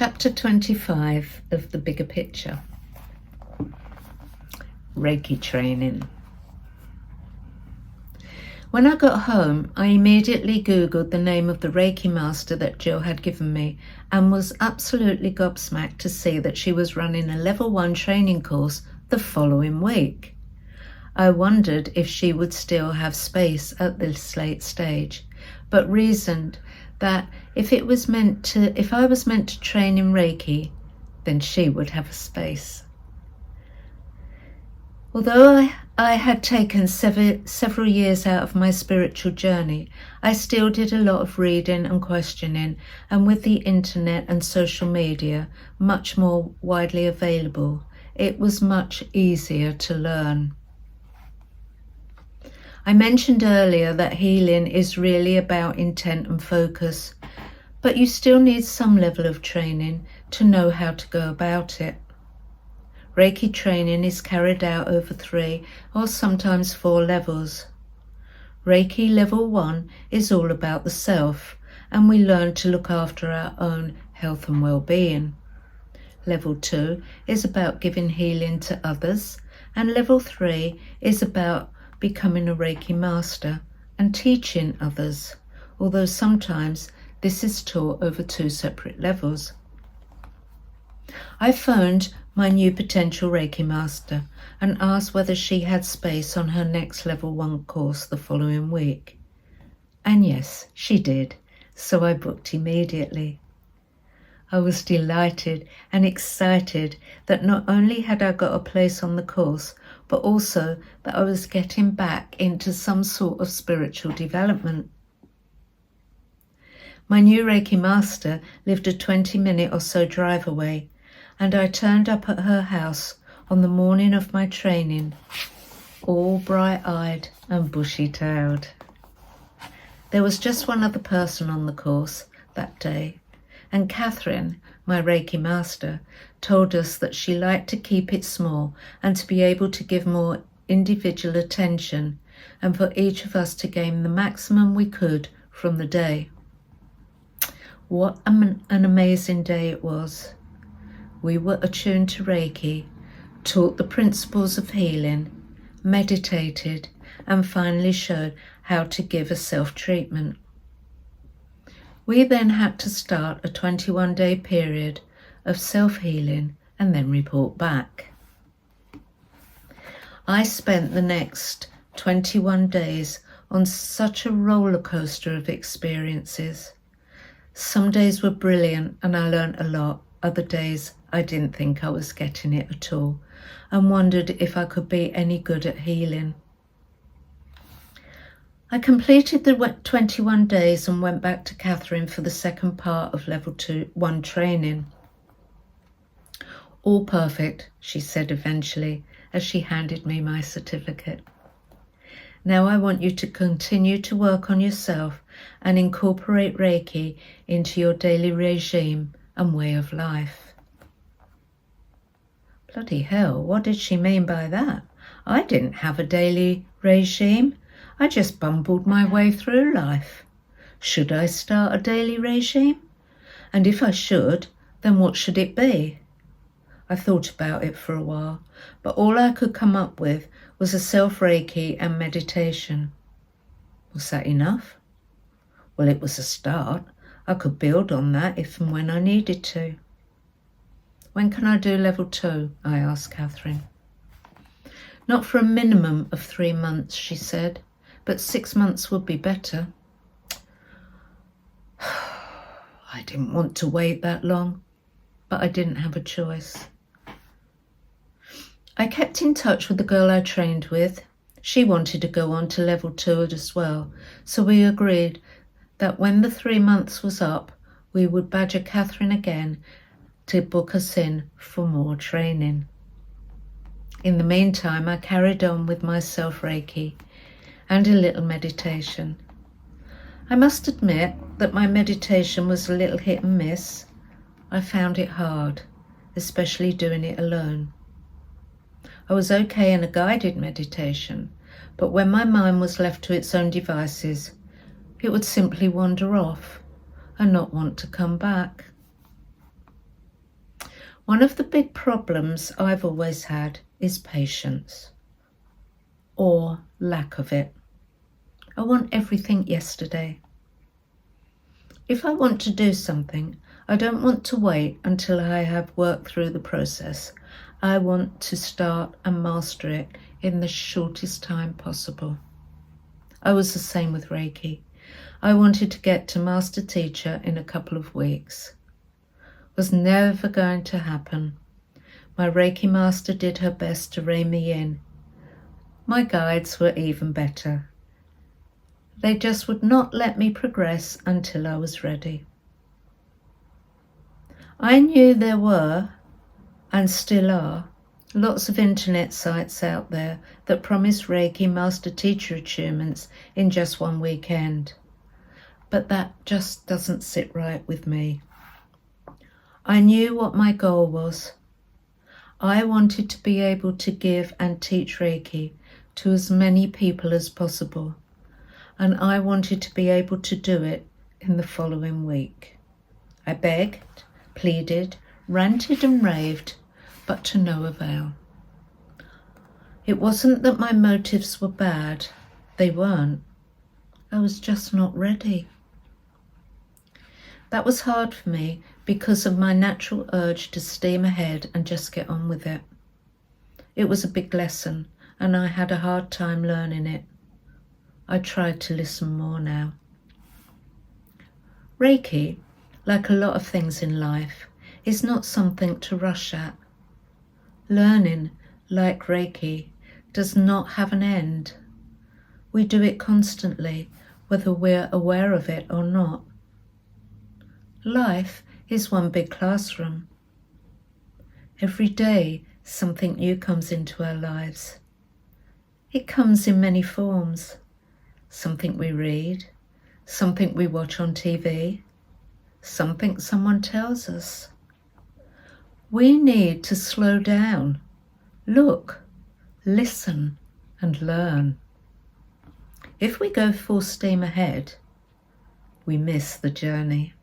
Chapter 25 of The Bigger Picture. Reiki training. When I got home, I immediately Googled the name of the Reiki master that Jill had given me and was absolutely gobsmacked to see that she was running a level 1 training course the following week. I wondered if she would still have space at this late stage, but reasoned that if I was meant to train in Reiki, then she would have a space. Although I had taken several years out of my spiritual journey, I still did a lot of reading and questioning, and with the internet and social media much more widely available, it was much easier to learn. I mentioned earlier that healing is really about intent and focus, but you still need some level of training to know how to go about it. Reiki training is carried out over 3 or sometimes 4 levels. Reiki level 1 is all about the self, and we learn to look after our own health and well-being. Level 2 is about giving healing to others, and level 3 is about becoming a Reiki master and teaching others, although sometimes this is taught over 2 separate levels. I phoned my new potential Reiki master and asked whether she had space on her next level 1 course the following week. And yes, she did, so I booked immediately. I was delighted and excited that not only had I got a place on the course, but also that I was getting back into some sort of spiritual development. My new Reiki master lived a 20-minute or so drive away, and I turned up at her house on the morning of my training, all bright-eyed and bushy-tailed. There was just one other person on the course that day, and Catherine, my Reiki master, told us that she liked to keep it small and to be able to give more individual attention, and for each of us to gain the maximum we could from the day. What an amazing day it was. We were attuned to Reiki, taught the principles of healing, meditated, and finally showed how to give a self-treatment. We then had to start a 21-day period of self-healing and then report back. I spent the next 21 days on such a roller coaster of experiences. Some days were brilliant and I learned a lot. Other days I didn't think I was getting it at all and wondered if I could be any good at healing. I completed the 21 days and went back to Catherine for the second part of level 1 training. All perfect, she said eventually as she handed me my certificate. Now I want you to continue to work on yourself and incorporate Reiki into your daily regime and way of life. Bloody hell, what did she mean by that? I didn't have a daily regime. I just bumbled my way through life. Should I start a daily regime? And if I should, then what should it be? I thought about it for a while, but all I could come up with was a self-Reiki and meditation. Was that enough? Well, it was a start. I could build on that if and when I needed to. When can I do level 2? I asked Catherine. Not for a minimum of 3 months, she said, but 6 months would be better. I didn't want to wait that long, but I didn't have a choice. I kept in touch with the girl I trained with. She wanted to go on to level 2 as well, so we agreed that when the 3 months was up, we would badger Catherine again to book us in for more training. In the meantime, I carried on with my self-Reiki and a little meditation. I must admit that my meditation was a little hit and miss. I found it hard, especially doing it alone. I was okay in a guided meditation, but when my mind was left to its own devices, it would simply wander off and not want to come back. One of the big problems I've always had is patience, or lack of it. I want everything yesterday. If I want to do something, I don't want to wait until I have worked through the process. I want to start and master it in the shortest time possible. I was the same with Reiki. I wanted to get to master teacher in a couple of weeks. Was never going to happen. My Reiki master did her best to rein me in. My guides were even better. They just would not let me progress until I was ready. I knew there were, and still are, lots of internet sites out there that promise Reiki master teacher achievements in just one weekend. But that just doesn't sit right with me. I knew what my goal was. I wanted to be able to give and teach Reiki to as many people as possible, and I wanted to be able to do it in the following week. I begged, pleaded, ranted and raved, but to no avail. It wasn't that my motives were bad. They weren't. I was just not ready. That was hard for me because of my natural urge to steam ahead and just get on with it. It was a big lesson, and I had a hard time learning it. I tried to listen more now. Reiki, like a lot of things in life, is not something to rush at. Learning, like Reiki, does not have an end. We do it constantly, whether we're aware of it or not. Life is one big classroom. Every day, something new comes into our lives. It comes in many forms. Something we read, something we watch on TV, something someone tells us. We need to slow down, look, listen, and learn. If we go full steam ahead, we miss the journey.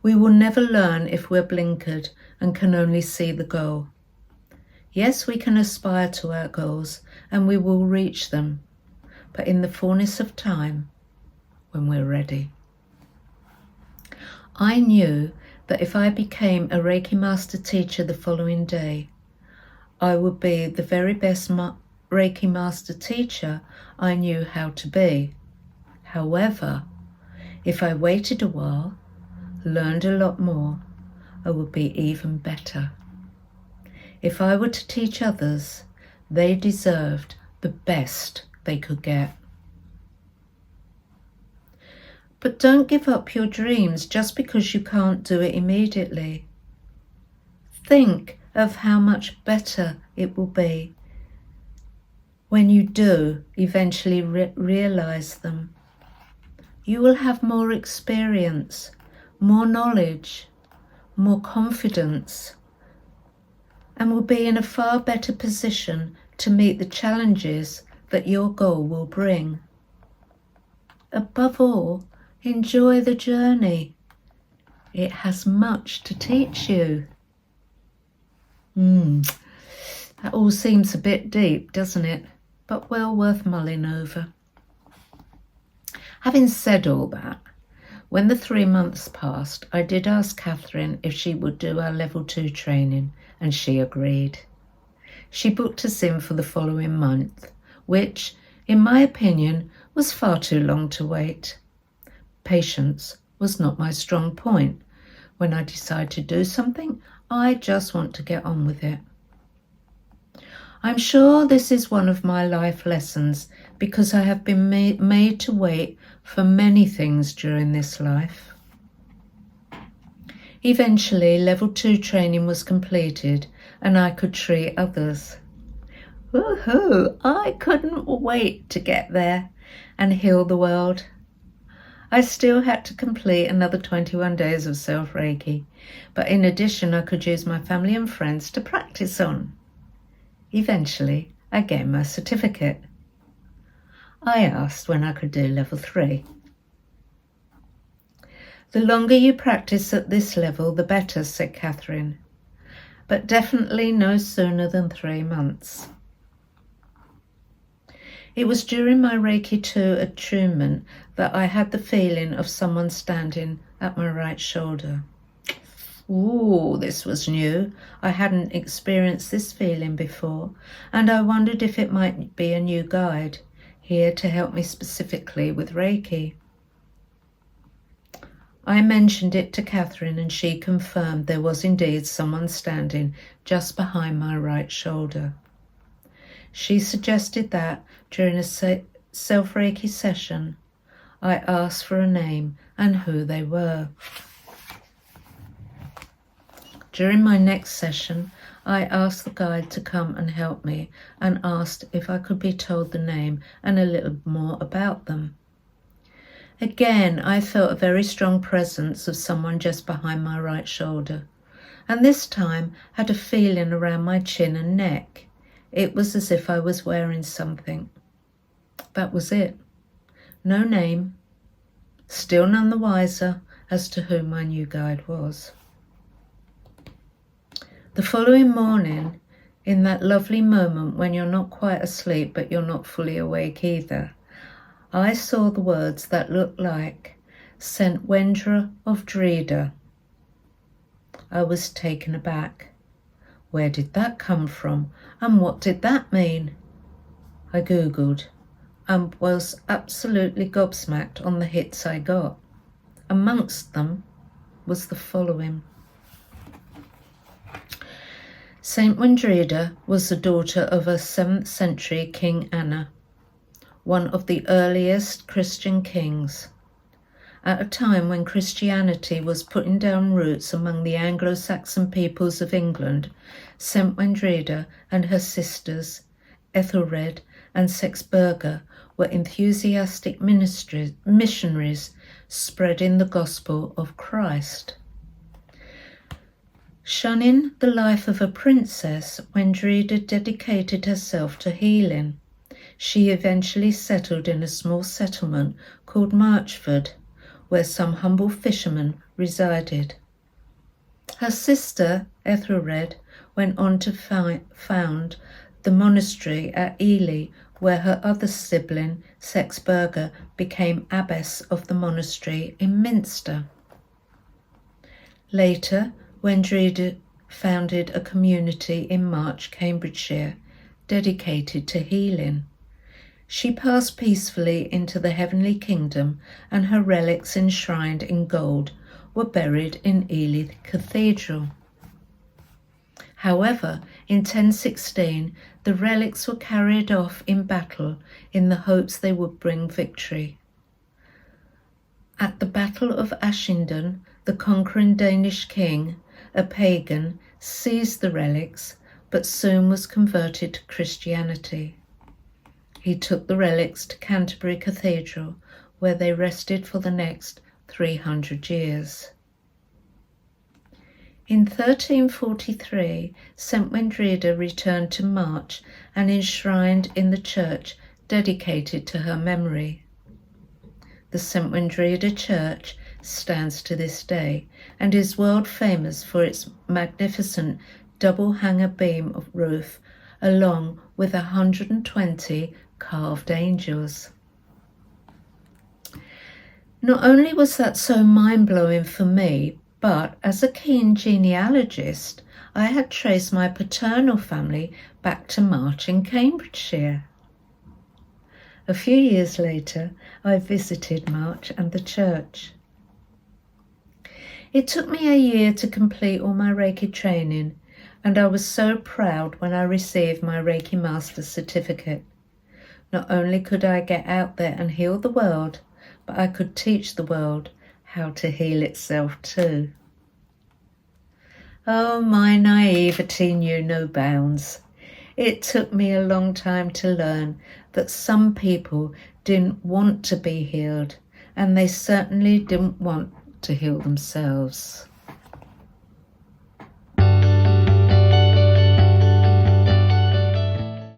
We will never learn if we're blinkered and can only see the goal. Yes, we can aspire to our goals and we will reach them, but in the fullness of time, when we're ready. I knew that if I became a Reiki master teacher the following day, I would be the very best Reiki master teacher I knew how to be. However, if I waited a while, learned a lot more, I would be even better. If I were to teach others, they deserved the best they could get. But don't give up your dreams just because you can't do it immediately. Think of how much better it will be when you do eventually realize them. You will have more experience, more knowledge, more confidence, and will be in a far better position to meet the challenges that your goal will bring. Above all, enjoy the journey. It has much to teach you. That all seems a bit deep, doesn't it? But well worth mulling over. Having said all that, when the 3 months passed, I did ask Catherine if she would do our level 2 training, and she agreed. She booked us in for the following month, which, in my opinion, was far too long to wait. Patience was not my strong point. When I decide to do something, I just want to get on with it. I'm sure this is one of my life lessons because I have been made to wait for many things during this life. Eventually, level 2 training was completed and I could treat others. Woohoo! I couldn't wait to get there and heal the world. I still had to complete another 21 days of self-Reiki, but in addition I could use my family and friends to practice on. Eventually, I gained my certificate. I asked when I could do level 3. The longer you practice at this level, the better, said Catherine, but definitely no sooner than 3 months. It was during my Reiki 2 attunement that I had the feeling of someone standing at my right shoulder. Ooh, this was new. I hadn't experienced this feeling before, and I wondered if it might be a new guide, here to help me specifically with Reiki. I mentioned it to Catherine, and she confirmed there was indeed someone standing just behind my right shoulder. She suggested that during a self-Reiki session, I asked for a name and who they were. During my next session, I asked the guide to come and help me and asked if I could be told the name and a little more about them. Again, I felt a very strong presence of someone just behind my right shoulder, and this time had a feeling around my chin and neck. It was as if I was wearing something. That was it. No name. Still none the wiser as to who my new guide was. The following morning, in that lovely moment when you're not quite asleep but you're not fully awake either, I saw the words that looked like St. Wendra of Dreda. I was taken aback. Where did that come from, and what did that mean? I googled and was absolutely gobsmacked on the hits I got. Amongst them was the following. Saint Wendreda was the daughter of a 7th century King Anna, one of the earliest Christian kings. At a time when Christianity was putting down roots among the Anglo-Saxon peoples of England, Saint Wendreda and her sisters, Ethelred and Sexburga, were enthusiastic missionaries spreading the gospel of Christ. Shunning the life of a princess, Wendreda dedicated herself to healing. She eventually settled in a small settlement called Marchford, where some humble fishermen resided. Her sister, Ethelred, went on to found the monastery at Ely, where her other sibling, Sexburga, became abbess of the monastery in Minster. Later, Wendreda founded a community in March, Cambridgeshire, dedicated to healing. She passed peacefully into the heavenly kingdom, and her relics enshrined in gold were buried in Ely Cathedral. However, in 1016, the relics were carried off in battle in the hopes they would bring victory. At the Battle of Ashington, the conquering Danish king, a pagan, seized the relics, but soon was converted to Christianity. He took the relics to Canterbury Cathedral, where they rested for the next 300 years. In 1343, St. Wendreda returned to March and enshrined in the church dedicated to her memory. The St. Wendreda Church stands to this day and is world famous for its magnificent double hanger beam of roof, along with 120 carved angels. Not only was that so mind-blowing for me, but as a keen genealogist, I had traced my paternal family back to March in Cambridgeshire. A few years later, I visited March and the church. It took me a year to complete all my Reiki training, and I was so proud when I received my Reiki Master Certificate. Not only could I get out there and heal the world, but I could teach the world how to heal itself too. Oh, my naivety knew no bounds. It took me a long time to learn that some people didn't want to be healed, and they certainly didn't want to heal themselves.